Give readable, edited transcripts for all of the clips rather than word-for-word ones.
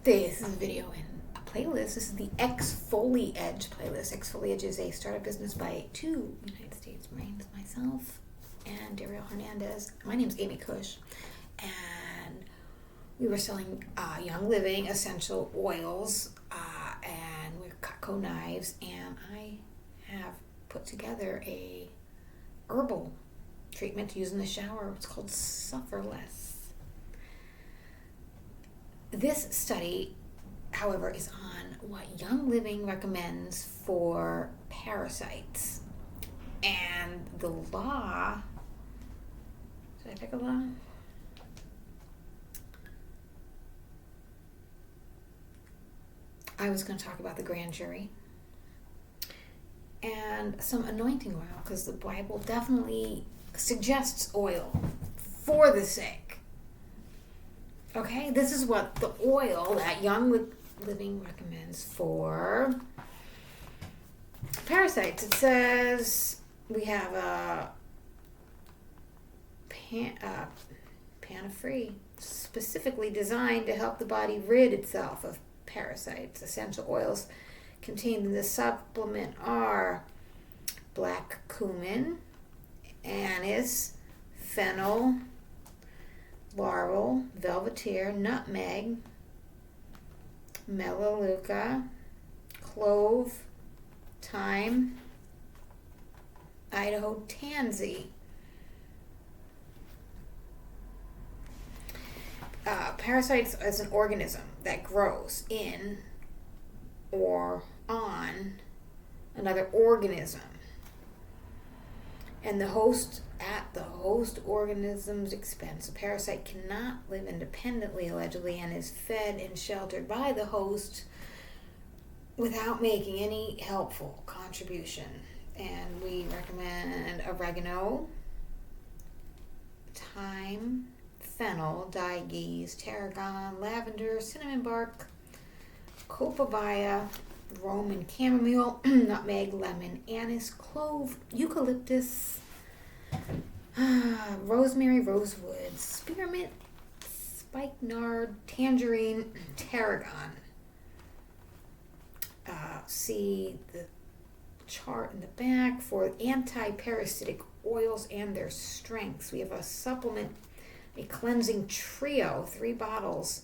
This is a video in a playlist. This is the Exfoliage playlist. Exfoliage is a startup business by two United States Marines, myself and Daryl Hernandez. My name's Amy Cush, and we were selling Young Living essential oils and we're Cutco knives, and I have put together a herbal treatment to use in the shower. It's called Suffer Less. This study, however, is on what Young Living recommends for parasites. And the law, did I pick a law? I was going to talk about the grand jury and some anointing oil, because the Bible definitely suggests oil for the sick. Okay, this is what the oil that Young Living recommends for parasites. It says we have a Panafree, specifically designed to help the body rid itself of parasites. Essential oils contained in this supplement are black cumin, anise, fennel, laurel, velveteer, nutmeg, melaleuca, clove, thyme, Idaho tansy. Parasites is an organism that grows in or on another organism, and at the host organism's expense. A parasite cannot live independently, allegedly, and is fed and sheltered by the host without making any helpful contribution. And we recommend oregano, thyme, fennel, diegees, tarragon, lavender, cinnamon bark, copaiba, Roman chamomile, nutmeg, lemon, anise, clove, eucalyptus, rosemary, rosewood, spearmint, spikenard, tangerine, tarragon. See the chart in the back for anti-parasitic oils and their strengths. We have a supplement, a cleansing trio, 3 bottles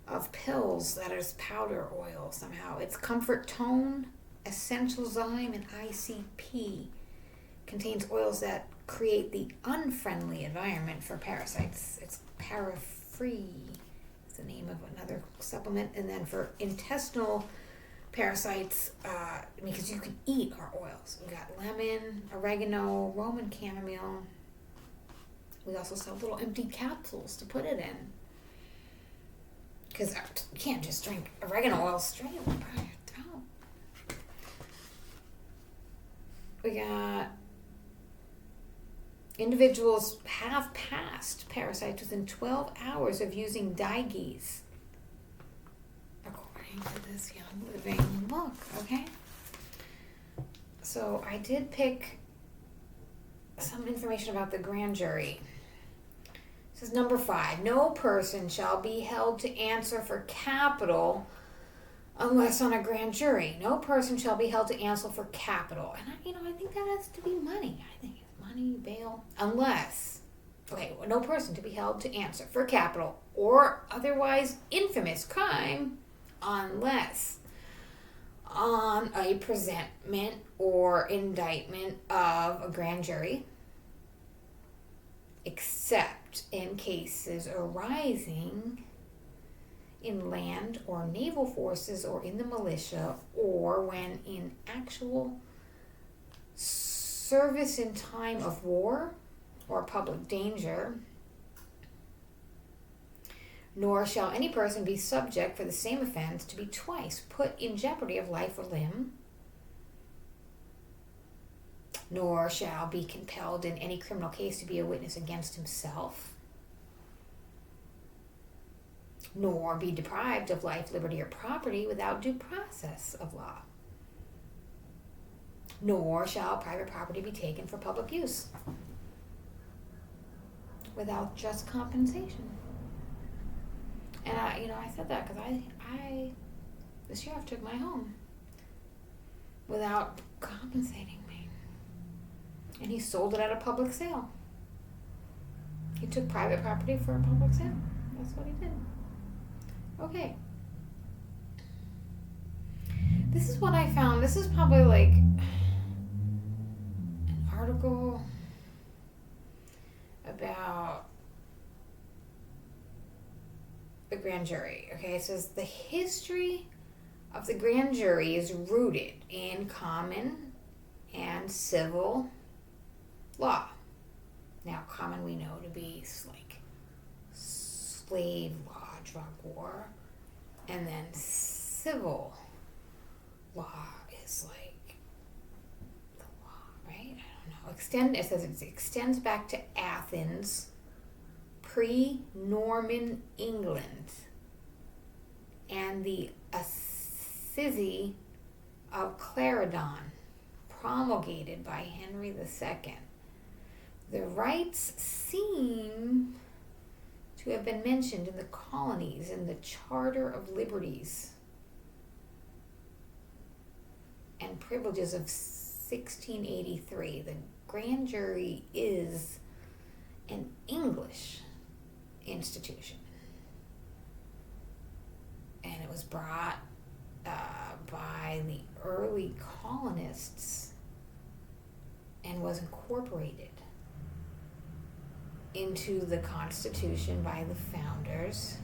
of pills that is powder oil somehow. It's Comfort Tone, Essential Zyme, and ICP. Contains oils that create the unfriendly environment for parasites. It's Parafree is the name of another supplement. And then for intestinal parasites, because you can eat our oils. We got lemon, oregano, Roman chamomile. We also sell little empty capsules to put it in, because you can't just drink oregano oil straight by your throat. We got individuals have passed parasites within 12 hours of using diegees, according to this Young Living book. Okay, so I did pick some information about the grand jury. This is number 5. No person shall be held to answer for capital unless on a grand jury. No person shall be held to answer for capital. And I think that has to be money. I think it's money, bail. Unless, no person to be held to answer for capital or otherwise infamous crime unless on a presentment or indictment of a grand jury, except in cases arising in land or naval forces or in the militia, or when in actual service in time of war or public danger. Nor shall any person be subject for the same offense to be twice put in jeopardy of life or limb, nor shall be compelled in any criminal case to be a witness against himself, nor be deprived of life, liberty, or property without due process of law, nor shall private property be taken for public use without just compensation. And I said that because I the sheriff took my home without compensating me. And he sold it at a public sale. He took private property for a public sale. That's what he did. Okay. This is what I found. This is probably like an article about the grand jury. Okay, it says the history of the grand jury is rooted in common and civil law. Now, common we know to be like slave law, drug war, and then civil law is like the law, right? I don't know. It says it extends back to Athens, pre-Norman England, and the Assisi of Clarendon, promulgated by Henry II. The rights seem to have been mentioned in the colonies in the Charter of Liberties and Privileges of 1683. The grand jury is an English institution, and it was brought by the early colonists and was incorporated into the Constitution by the founders.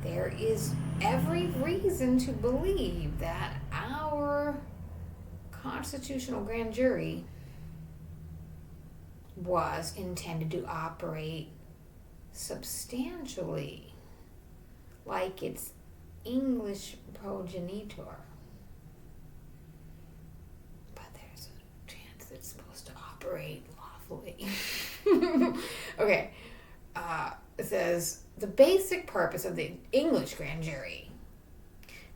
There is every reason to believe that our constitutional grand jury was intended to operate substantially like its English progenitor. But there's a chance it's supposed to operate lawfully. Okay. It says, the basic purpose of the English grand jury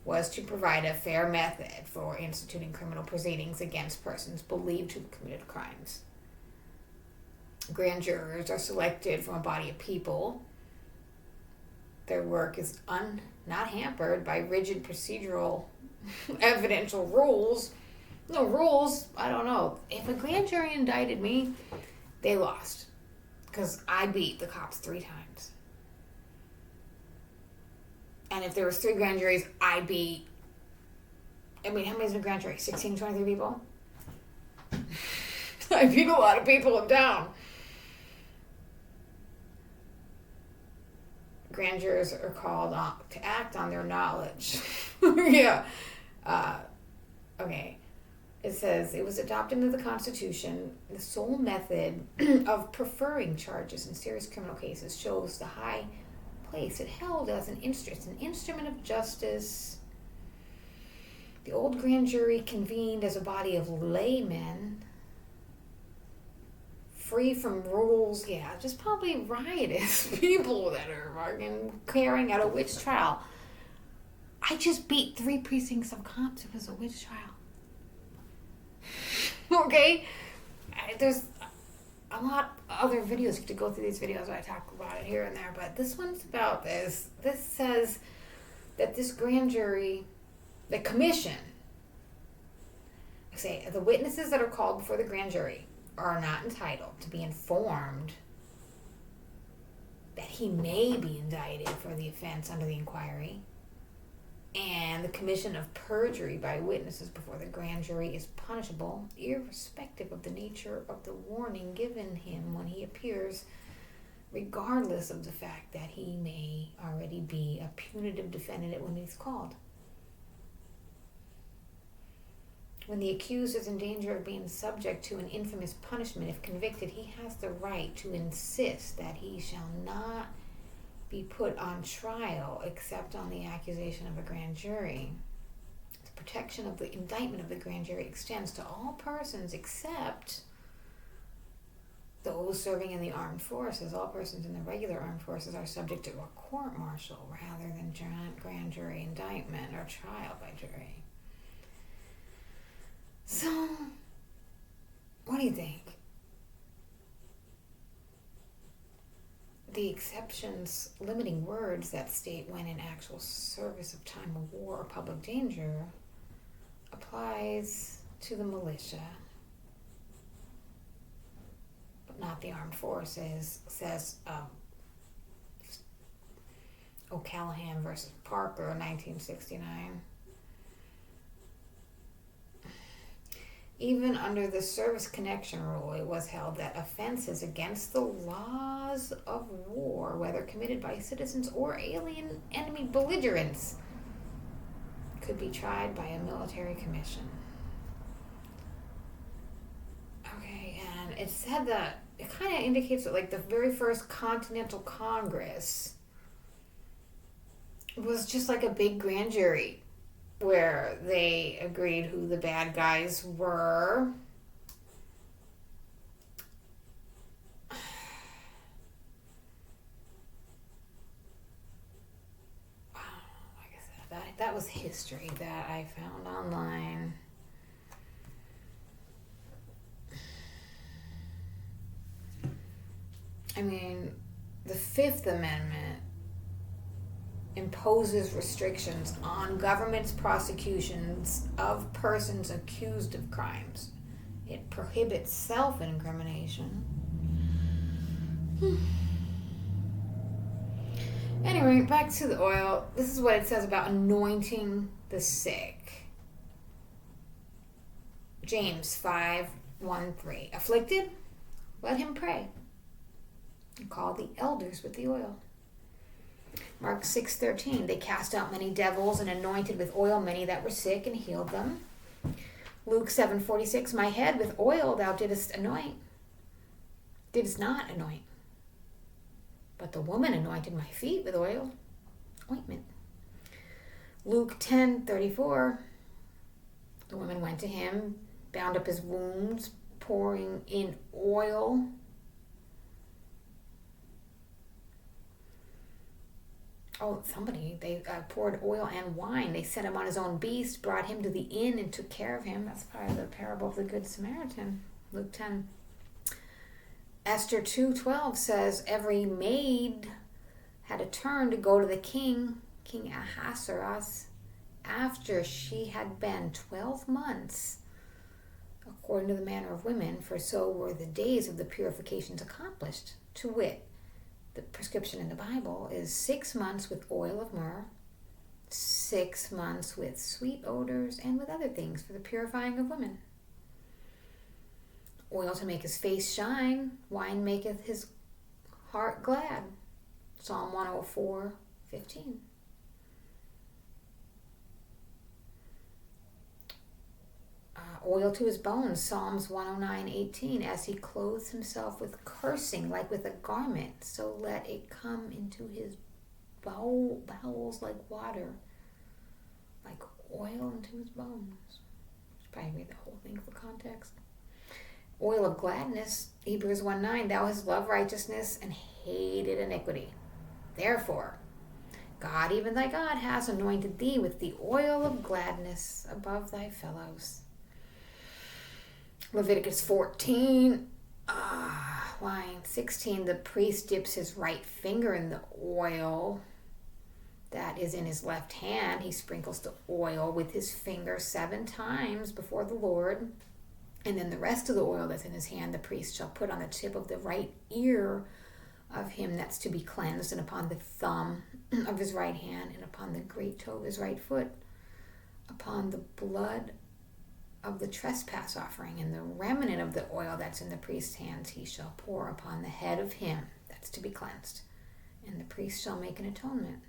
was to provide a fair method for instituting criminal proceedings against persons believed to have committed crimes. Grand jurors are selected from a body of people. Their work is not hampered by rigid procedural evidential rules. No rules, I don't know. If a grand jury indicted me, they lost. Because I beat the cops 3 times. And if there was 3 grand juries, how many is a grand jury? 16, 23 people? I beat a lot of people in town. Grand jurors are called to act on their knowledge. Yeah. Okay. It says, it was adopted into the Constitution. The sole method of preferring charges in serious criminal cases shows the high place it held as an instrument of justice. The old grand jury convened as a body of laymen, free from rules. Yeah, just probably riotous people that are fucking carrying out a witch trial. I just beat 3 precincts of cops. It was a witch trial. Okay? There's a lot of other videos. You have to go through these videos where I talk about it here and there, but this one's about this. This says that this grand jury, the commission, say the witnesses that are called before the grand jury are not entitled to be informed that he may be indicted for the offense under the inquiry. And the commission of perjury by witnesses before the grand jury is punishable, irrespective of the nature of the warning given him when he appears, regardless of the fact that he may already be a punitive defendant when he's called. When the accused is in danger of being subject to an infamous punishment if convicted, he has the right to insist that he shall not be put on trial except on the accusation of a grand jury. The protection of the indictment of the grand jury extends to all persons except those serving in the armed forces. All persons in the regular armed forces are subject to a court-martial rather than grand jury indictment or trial by jury. So, what do you think? the exceptions limiting words that state when in actual service of time of war or public danger applies to the militia, but not the armed forces, says O'Callaghan versus Parker, 1969. Even under the service connection rule, it was held that offenses against the laws of war, whether committed by citizens or alien enemy belligerents, could be tried by a military commission. Okay, and it said that it kind of indicates that, like, the very first Continental Congress was just like a big grand jury where they agreed who the bad guys were. Like I said, that was history that I found online. I mean, the Fifth Amendment imposes restrictions on government's prosecutions of persons accused of crimes. It prohibits self-incrimination. Anyway, back to the oil. This is what it says about anointing the sick. James 5:1-3. Afflicted? Let him pray. And call the elders with the oil. Mark 6:13, they cast out many devils and anointed with oil many that were sick and healed them. Luke 7:46, my head with oil thou didst not anoint, but the woman anointed my feet with oil, ointment. Luke 10:34, the woman went to him, bound up his wounds, pouring in oil. They poured oil and wine. They set him on his own beast, brought him to the inn, and took care of him. That's part of the parable of the Good Samaritan, Luke 10. Esther 2:12 says, every maid had a turn to go to the king, King Ahasuerus, after she had been 12 months, according to the manner of women, for so were the days of the purifications accomplished, to wit, the prescription in the Bible is 6 months with oil of myrrh, 6 months with sweet odors, and with other things for the purifying of women. Oil to make his face shine, wine maketh his heart glad. Psalm 104:15. Oil to his bones, Psalms 109:18. As he clothes himself with cursing like with a garment, so let it come into his bowels like water, like oil into his bones. Should probably read the whole thing for context. Oil of gladness, Hebrews 1:9. Thou hast loved righteousness and hated iniquity. Therefore, God, even thy God, has anointed thee with the oil of gladness above thy fellows. Leviticus 14, line 16, the priest dips his right finger in the oil that is in his left hand. He sprinkles the oil with his finger 7 times before the Lord. And then the rest of the oil that's in his hand, the priest shall put on the tip of the right ear of him that's to be cleansed, and upon the thumb of his right hand, and upon the great toe of his right foot, upon the blood of the trespass offering, and the remnant of the oil that's in the priest's hands he shall pour upon the head of him that's to be cleansed, and the priest shall make an atonement.